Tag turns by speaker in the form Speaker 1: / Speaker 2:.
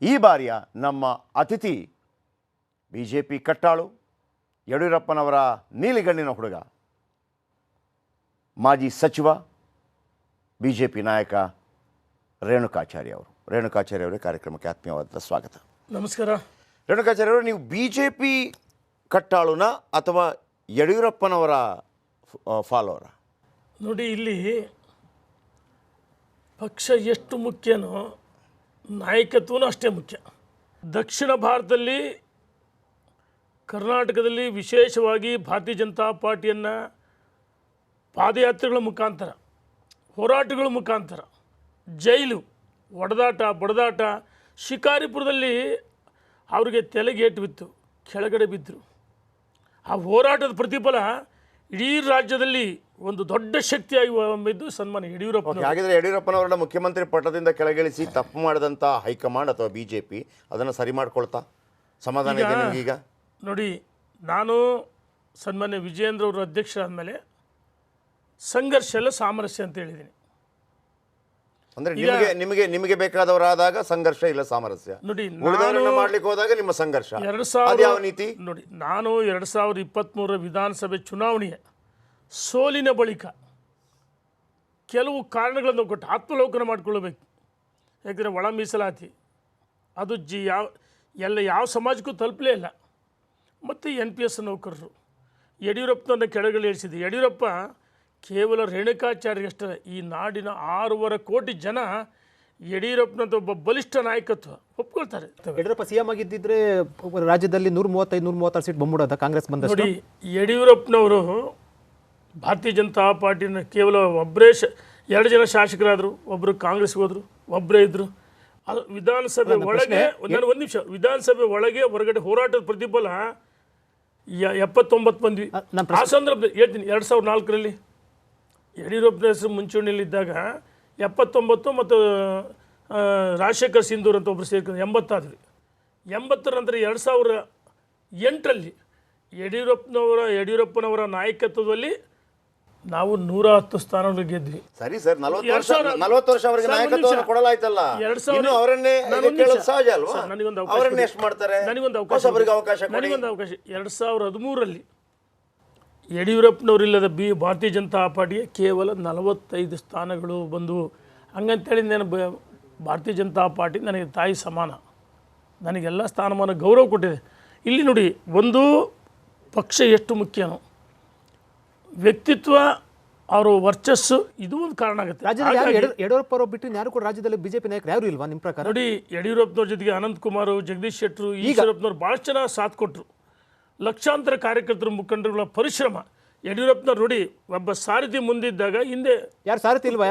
Speaker 1: ಈ ಬಾರಿಯ ನಮ್ಮ ಅತಿಥಿ ಬಿಜೆಪಿ ಕಟ್ಟಾಳು, ಯಡಿಯೂರಪ್ಪನವರ ನೀಲಿಗಣ್ಣಿನ ಹುಡುಗ, ಮಾಜಿ ಸಚಿವ, ಬಿಜೆಪಿ ನಾಯಕ ರೇಣುಕಾಚಾರ್ಯ ಅವರು. ರೇಣುಕಾಚಾರ್ಯ ಅವರೇ, ಕಾರ್ಯಕ್ರಮಕ್ಕೆ ಆತ್ಮೀಯವಾದ ಸ್ವಾಗತ.
Speaker 2: ನಮಸ್ಕಾರ.
Speaker 1: ರೇಣುಕಾಚಾರ್ಯ ಅವರು, ನೀವು ಬಿಜೆಪಿ ಕಟ್ಟಾಳುನ ಅಥವಾ ಯಡಿಯೂರಪ್ಪನವರ ಫಾಲೋವರ?
Speaker 2: ನೋಡಿ, ಇಲ್ಲಿ ಪಕ್ಷ ಎಷ್ಟು ಮುಖ್ಯನೋ ನಾಯಕತ್ವನೂ ಅಷ್ಟೇ ಮುಖ್ಯ. ದಕ್ಷಿಣ ಭಾರತದಲ್ಲಿ, ಕರ್ನಾಟಕದಲ್ಲಿ ವಿಶೇಷವಾಗಿ ಭಾರತೀಯ ಜನತಾ ಪಾರ್ಟಿಯನ್ನು ಪಾದಯಾತ್ರೆಗಳ ಮುಖಾಂತರ, ಹೋರಾಟಗಳ ಮುಖಾಂತರ, ಜೈಲು, ಒಡೆದಾಟ, ಬಡದಾಟ, ಶಿಕಾರಿಪುರದಲ್ಲಿ ಅವರಿಗೆ ತಲೆಗೇಟು ಬಿತ್ತು, ಕೆಳಗಡೆ ಬಿದ್ದರು. ಆ ಹೋರಾಟದ ಪ್ರತಿಫಲ ಇಡೀ ರಾಜ್ಯದಲ್ಲಿ ಒಂದು ದೊಡ್ಡ ಶಕ್ತಿಯಾಗಿ ಹೊಮ್ಮಿದ್ದು ಸನ್ಮಾನ್ಯ ಯಡಿಯೂರಪ್ಪ.
Speaker 1: ಹಾಗಿದ್ರೆ ಯಡಿಯೂರಪ್ಪನವರನ್ನ ಮುಖ್ಯಮಂತ್ರಿ ಪಟ್ಟದಿಂದ ಕೆಳಗಿಳಿಸಿ ತಪ್ಪು ಮಾಡಿದಂಥ ಹೈಕಮಾಂಡ್ ಅಥವಾ ಬಿಜೆಪಿ ಅದನ್ನು ಸರಿ ಮಾಡ್ಕೊಳ್ತಾ ಸಮಾಧಾನ ಇದೆ ನಿಮಗೀಗ?
Speaker 2: ನೋಡಿ, ನಾನು ಸನ್ಮಾನ್ಯ ವಿಜಯೇಂದ್ರ ಅವರು ಅಧ್ಯಕ್ಷರಾದ ಮೇಲೆ ಸಂಘರ್ಷ ಎಲ್ಲ ಸಾಮರಸ್ಯ ಅಂತ ಹೇಳಿದ್ದೀನಿ.
Speaker 1: ಅಂದ್ರೆ ನಿಮಗೆ ಬೇಕಾದವರಾದಾಗ ಸಂಘರ್ಷ ಇಲ್ಲ ಸಾಮರಸ್ಯ.
Speaker 2: ನೋಡಿ,
Speaker 1: ಮಾಡ್ಲಿಕ್ಕೆ ಹೋದಾಗ ನಿಮ್ಮ ಸಂಘರ್ಷ.
Speaker 2: 2000
Speaker 1: ನೀತಿ
Speaker 2: ನೋಡಿ, ನಾನು 2023 ವಿಧಾನಸಭೆ ಚುನಾವಣೆಯ ಸೋಲಿನ ಬಳಿಕ ಕೆಲವು ಕಾರಣಗಳನ್ನು ಕೊಟ್ಟು ಆತ್ಮಲೋಕನ ಮಾಡಿಕೊಳ್ಳಬೇಕು. ಯಾಕೆಂದರೆ ಒಳ ಮೀಸಲಾತಿ ಅದು ಯಾವ ಸಮಾಜಕ್ಕೂ ತಲುಪಲೇ ಇಲ್ಲ. ಮತ್ತು NPS ನೌಕರರು ಯಡಿಯೂರಪ್ಪನನ್ನು ಕೆಳಗಿಳಿಸಿದೆ. ಯಡಿಯೂರಪ್ಪ ಕೇವಲ ರೇಣುಕಾಚಾರ್ಯಷ್ಟೇ, ಈ ನಾಡಿನ 6.5 ಕೋಟಿ ಜನ ಯಡಿಯೂರಪ್ಪನಂತ ಒಬ್ಬ ಬಲಿಷ್ಠ ನಾಯಕತ್ವ ಒಪ್ಕೊಳ್ತಾರೆ.
Speaker 3: ಯಡಿಯೂರಪ್ಪ CM ಆಗಿದ್ದಿದ್ರೆ ರಾಜ್ಯದಲ್ಲಿ 135-136 ಸೀಟ್ ಬಂದ್ಬಿಡೋದ ಕಾಂಗ್ರೆಸ್ ಬಂದ.
Speaker 2: ನೋಡಿ, ಯಡಿಯೂರಪ್ಪನವರು ಭಾರತೀಯ ಜನತಾ ಪಾರ್ಟಿನ ಕೇವಲ ಒಬ್ಬರೇ 2 ಜನ ಶಾಸಕರಾದರು, ಒಬ್ಬರು ಕಾಂಗ್ರೆಸ್ಗೆ ಹೋದರು, ಒಬ್ಬರೇ ಇದ್ದರು. ಅದು ವಿಧಾನಸಭೆ ಒಳಗೆ, ನಾನು ಒಂದು ನಿಮಿಷ, ವಿಧಾನಸಭೆ ಒಳಗೆ ಹೊರಗಡೆ ಹೋರಾಟದ ಪ್ರತಿಫಲ 79 ಬಂದ್ವಿ. ಆ ಸಂದರ್ಭದಲ್ಲಿ ಹೇಳ್ತೀನಿ, 2004ರಲ್ಲಿ ಯಡಿಯೂರಪ್ಪನ ಹೆಸರು ಮುಂಚೂಣಿಯಲ್ಲಿದ್ದಾಗ 79 ಮತ್ತು ರಾಜಶೇಖರ್ ಸಿಂಧೂರ್ ಅಂತ ಒಬ್ಬರು ಸೇರ್ಕೊಂಡು 80 ಆದ್ವಿ. 80 ನಂತರ 2008ರಲ್ಲಿ ಯಡಿಯೂರಪ್ಪನವರ ನಾಯಕತ್ವದಲ್ಲಿ ನಾವು 110 ಸ್ಥಾನಗಳು ಗೆದ್ವಿ.
Speaker 1: ಸರಿ ಸರ್, 40 ವರ್ಷ ಅವರಿಗೆ ನಾಯಕತ್ವವನ್ನು ಕೊಡಲಾಯ್ತಲ್ಲ, ಇನ್ನು ಅವರನ್ನೇ ಕೇಳೋದು ಸಹಜ ಅಲ್ವಾ? ಅವರನ್ನೇ ಎಷ್ಟು ಮಾಡ್ತಾರೆ? ನನಗೊಂದು ಅವಕಾಶ. 2013ರಲ್ಲಿ ಯಡಿಯೂರಪ್ಪನವರಿಲ್ಲದ ಭಾರತೀಯ ಜನತಾ ಪಾರ್ಟಿಗೆ ಕೇವಲ 45 ಸ್ಥಾನಗಳು ಬಂದು. ಹಂಗಂತೇಳಿ ನಾನು ಭಾರತೀಯ ಜನತಾ ಪಾರ್ಟಿ ನನಗೆ ತಾಯಿ ಸಮಾನ, ನನಗೆಲ್ಲ ಸ್ಥಾನಮಾನ ಗೌರವ ಕೊಟ್ಟಿದೆ. ಇಲ್ಲಿ ನೋಡಿ, ಒಂದು ಪಕ್ಷ ಎಷ್ಟು ಮುಖ್ಯನೋ, ವ್ಯಕ್ತಿತ್ವ, ಅವರ ವರ್ಚಸ್ಸು, ಇದು ಒಂದು ಕಾರಣ ಆಗುತ್ತೆ.
Speaker 3: ಯಡಿಯೂರಪ್ಪ ಅವರು ಬಿಟ್ಟು ಯಾರು ಕೂಡ ರಾಜ್ಯದಲ್ಲಿ ಬಿಜೆಪಿ ನಾಯಕರು ಯಾರು ಇಲ್ವಾ ನಿಮ್ಮ ಪ್ರಕಾರ?
Speaker 2: ನೋಡಿ, ಯಡಿಯೂರಪ್ಪನವ್ರ ಜೊತೆಗೆ ಅನಂತಕುಮಾರ್, ಜಗದೀಶ್ ಶೆಟ್ಟರು, ಈಶ್ವರಪ್ಪನವ್ರು ಭಾಳಷ್ಟು ಜನ ಸಾಥ್ ಕೊಟ್ಟರು. ಲಕ್ಷಾಂತರ ಕಾರ್ಯಕರ್ತರ, ಮುಖಂಡರುಗಳ ಪರಿಶ್ರಮ. ಯಡಿಯೂರಪ್ಪನವ್ರು ನೋಡಿ, ಒಬ್ಬ ಸಾರಥಿ ಮುಂದಿದ್ದಾಗ ಹಿಂದೆ
Speaker 3: ಯಾರು ಸಾರಥಿ ಇಲ್ವಾ?